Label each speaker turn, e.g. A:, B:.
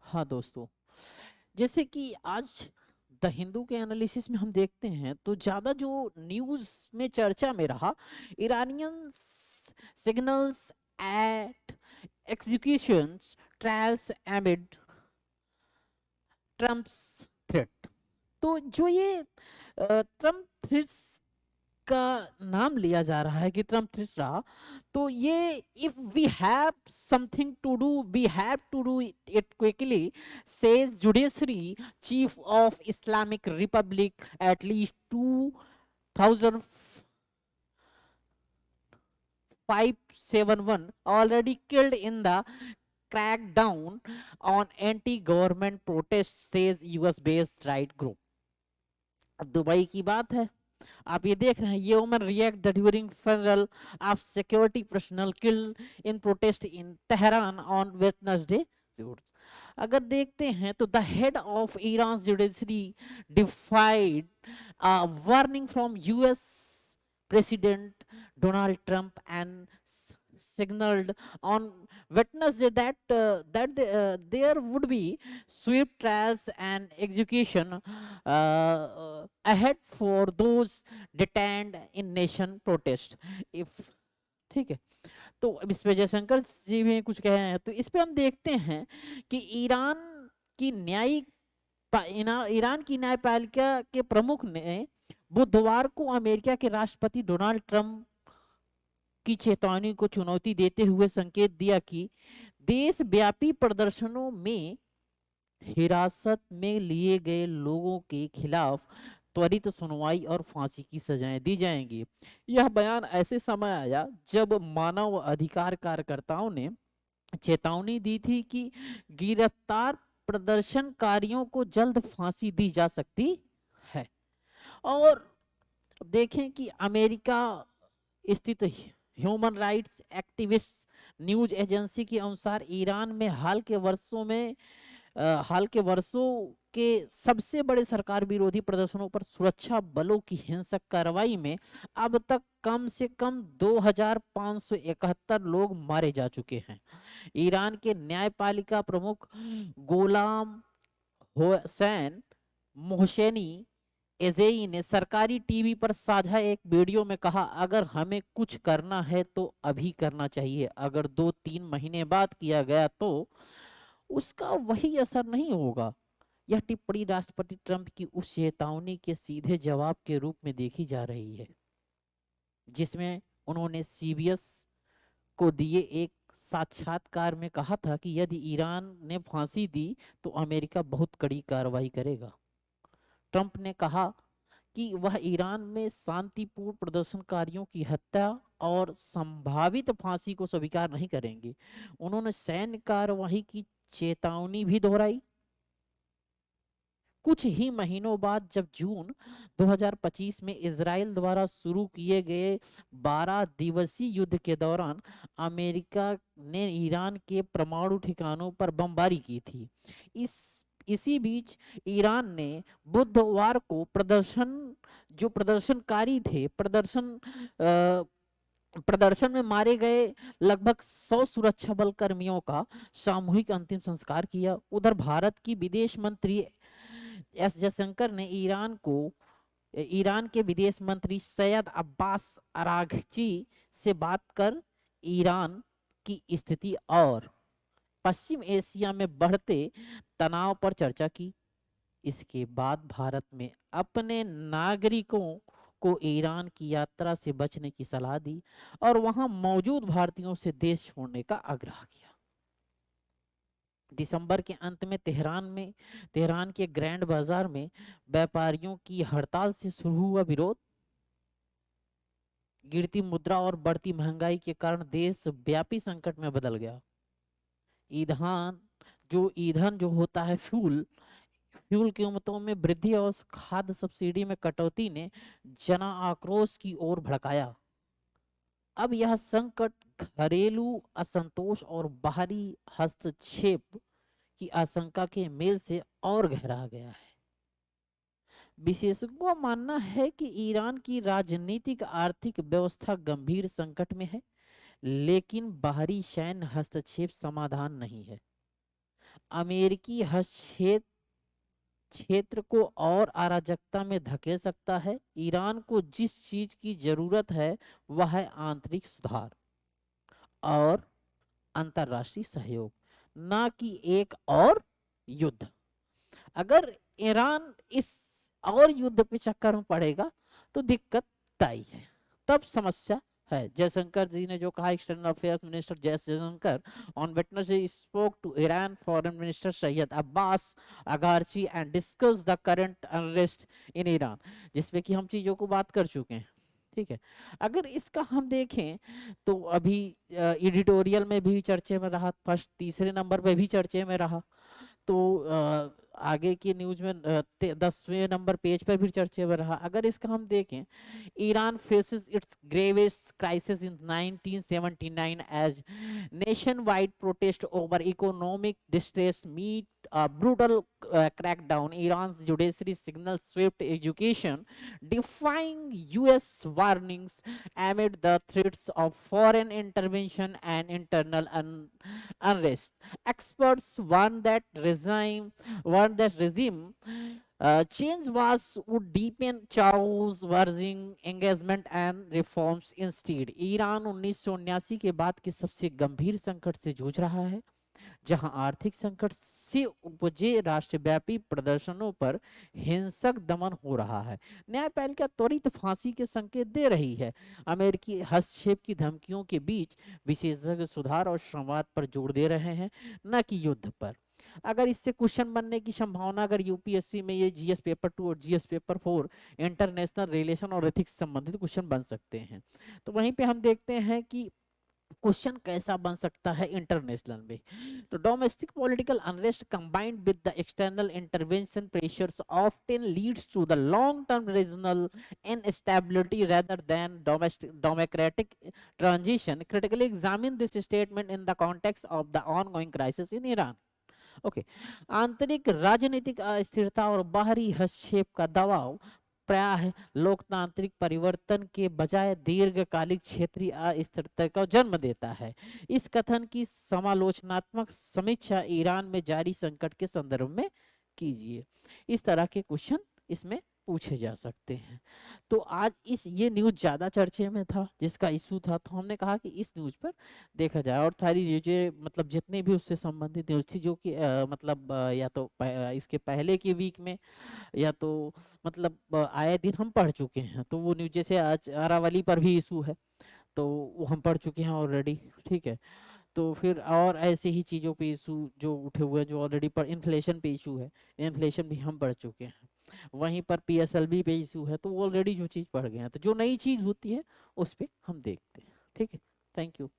A: हाँ दोस्तों, जैसे कि आज द हिंदू के एनालिसिस में हम देखते हैं तो ज्यादा जो न्यूज में चर्चा में रहा, Iranian signals eight executions trials amid Trump's threat. तो जो ये ट्रम्प थ्रेट्स का नाम लिया जा रहा है कि ट्रम्प थ्रेट्स रहा, तो ये if we have something to do we have to do it quickly, says judiciary chief of Islamic Republic at least 2571 already killed in the crackdown on anti-government protests, says US-based right group। अब Dubai की बात है, आप ये देख रहे हैं, ये woman react the during funeral of security personal killed in protest in Tehran on Wednesday. अगर देखते हैं तो the head of Iran judiciary डिफाइड warning from US President Donald Trump and signaled on Wednesday that there would be swift trials and execution ahead for those detained in nation protest। if ठीक है, तो अब इस पे जयशंकर जी भी कुछ कहे हैं, तो इस पे हम देखते हैं कि की न्यायिक ईरान की न्यायपालिका के प्रमुख ने बुधवार को अमेरिका के राष्ट्रपति डोनाल्ड ट्रंप की चेतावनी को चुनौती देते हुए संकेत दिया कि देशव्यापी प्रदर्शनों में हिरासत में लिए गए लोगों के खिलाफ त्वरित सुनवाई और फांसी की सजाएं दी जाएंगी। यह बयान ऐसे समय आया जब मानव अधिकार कार्यकर्ताओं ने चेतावनी दी थी कि गिरफ्तार प्रदर्शनकारियों को जल्द फांसी दी जा सकती है। और देखें कि अमेरिका स्थित human rights activist news agency के अनुसार ईरान में हाल के वर्षों के सबसे बड़े सरकार विरोधी प्रदर्शनों पर सुरक्षा बलों की हिंसक कार्रवाई में अब तक कम से कम 2571 लोग मारे जा चुके हैं। ईरान के न्यायपालिका प्रमुख गोलाम हुसैन मोहसेनी एजेई ने सरकारी टीवी पर साझा एक वीडियो में कहा, अगर हमें कुछ करना है तो अभी करना चाहिए, अगर 2-3 महीने बाद किया गया तो उसका वही असर नहीं होगा। यह टिप्पणी राष्ट्रपति ट्रंप की उस चेतावनी के सीधे जवाब के रूप में देखी जा रही है जिसमें उन्होंने सीबीएस को दिए एक साक्षात्कार में कहा था कि यदि ईरान ने फांसी दी तो अमेरिका बहुत कड़ी कार्रवाई करेगा। ट्रंप ने कहा कि वह ईरान में शांतिपूर्ण प्रदर्शनकारियों की हत्या और संभावित फांसी को स्वीकार नहीं करेंगे। उन्होंने सैन्य कार्रवाई की चेतावनी भी दोहराई। कुछ ही महीनों बाद जब जून 2025 में इजराइल द्वारा शुरू किए गए 12 दिवसीय युद्ध के दौरान अमेरिका ने ईरान के परमाणु ठिकानों पर बमबारी की थी, इसी बीच ईरान ने बुधवार को जो प्रदर्शनकारी थे प्रदर्शन में मारे गए लगभग 100 सुरक्षा बल कर्मियों का सामूहिक अंतिम संस्कार किया। उधर भारत की विदेश मंत्री एस जयशंकर ने ईरान के विदेश मंत्री सैयद अब्बास अराघची से बात कर ईरान की स्थिति और पश्चिम एशिया में बढ़ते तनाव पर चर्चा की। इसके बाद भारत में अपने नागरिकों को ईरान की यात्रा से बचने की सलाह दी और वहां मौजूद भारतीयों से देश छोड़ने का आग्रह किया। दिसंबर के अंत में तेहरान के ग्रैंड बाजार में व्यापारियों की हड़ताल से शुरू हुआ विरोध गिरती मुद्रा और बढ़ती महंगाई के कारण देशव्यापी संकट में बदल गया। ईंधन जो होता है फ्यूल कीमतों में वृद्धि और खाद्य सब्सिडी में कटौती ने जन आक्रोश की ओर भड़काया। अब यह संकट घरेलू असंतोष और बाहरी हस्तक्षेप की आशंका के मेल से और गहरा गया है। विशेषज्ञों का मानना है कि ईरान की राजनीतिक आर्थिक व्यवस्था गंभीर संकट में है, लेकिन बाहरी सैन्य हस्तक्षेप समाधान नहीं है। अमेरिकी हस्तक्षेप क्षेत्र को और अराजकता में धकेल सकता है। ईरान को जिस चीज की जरूरत है वह है आंतरिक सुधार और अंतर्राष्ट्रीय सहयोग, ना कि एक और युद्ध। अगर ईरान इस और युद्ध के चक्कर में पड़ेगा तो दिक्कत तय है, तब समस्या है। जयशंकर जी ने जो कहा, external affairs minister Jaishankar on Wednesday spoke to Iran foreign minister Syed Abbas Araghchi and discuss the current unrest in Iran, जिसमें कि हम चीजों को बात कर चुके हैं। ठीक है, अगर इसका हम देखें तो अभी एडिटोरियल में भी चर्चे में रहा, फर्स्ट तीसरे नंबर पे भी चर्चे में रहा, तो आगे की न्यूज में 10वें नंबर पेज पर भी चर्चे में रहा। अगर इसका हम देखें, Iran faces its gravest crisis in 1979 as nationwide protest over economic distress meet a brutal crackdown. Iran's judiciary signals swift education, defying US warnings amid the threats of foreign intervention and internal unrest. Experts warn that regime change would deepen chaos, worsening engagement and reforms instead. Iran 1979 के बाद के सबसे गंभीर संकट से जूझ रहा है, जहां आर्थिक संकट से उपजे राष्ट्रव्यापी प्रदर्शनों पर हिंसक दमन हो रहा है। न्यायपालिका त्वरित फांसी के संकेत दे रही है। अमेरिकी हस्तक्षेप की धमकियों के बीच विशेषज्ञ सुधार और संवाद पर जोर दे रहे हैं, न कि युद्ध पर। अगर इससे क्वेश्चन बनने की संभावना, अगर यूपीएससी में ये जीएस पेपर 2 और जीएस पेपर 4 इंटरनेशनल रिलेशन और एथिक्स संबंधित क्वेश्चन बन सकते हैं, तो वहीं पे हम देखते हैं कि क्वेश्चन कैसा बन सकता है इंटरनेशनल में। तो domestic political unrest combined with the external intervention pressures often leads to the long term regional instability rather than democratic transition. Critically examine this statement in the context of the ongoing crisis in Iran. Okay, आंतरिक राजनीतिक अस्थिरता और बाहरी हस्तक्षेप का दबाव प्रायः लोकतांत्रिक परिवर्तन के बजाय दीर्घकालिक क्षेत्रीय अस्थिरता को जन्म देता है। इस कथन की समालोचनात्मक समीक्षा ईरान में जारी संकट के संदर्भ में कीजिए। इस तरह के क्वेश्चन इसमें पूछे जा सकते हैं। तो आज ये न्यूज ज्यादा चर्चे में था, जिसका इशू था, तो हमने कहा कि इस न्यूज पर देखा जाए। और सारी न्यूजें मतलब जितनी भी उससे संबंधित न्यूज थी, जो कि मतलब या तो इसके पहले के वीक में या तो मतलब आए दिन हम पढ़ चुके हैं, तो वो न्यूज जैसे आज अरावली पर भी इशू है, तो वो हम पढ़ चुके हैं ऑलरेडी। ठीक है, तो फिर और ऐसे ही चीज़ों पे इशू जो उठे हुए हैं, जो ऑलरेडी पर इन्फ्लेशन पे इशू है, इन्फ्लेशन भी हम पढ़ चुके हैं। वहीं पर पीएसएलवी पे इशू है, तो ऑलरेडी जो चीज़ पढ़ गए हैं, तो जो नई चीज़ होती है उस पर हम देखते हैं। ठीक है, थैंक यू।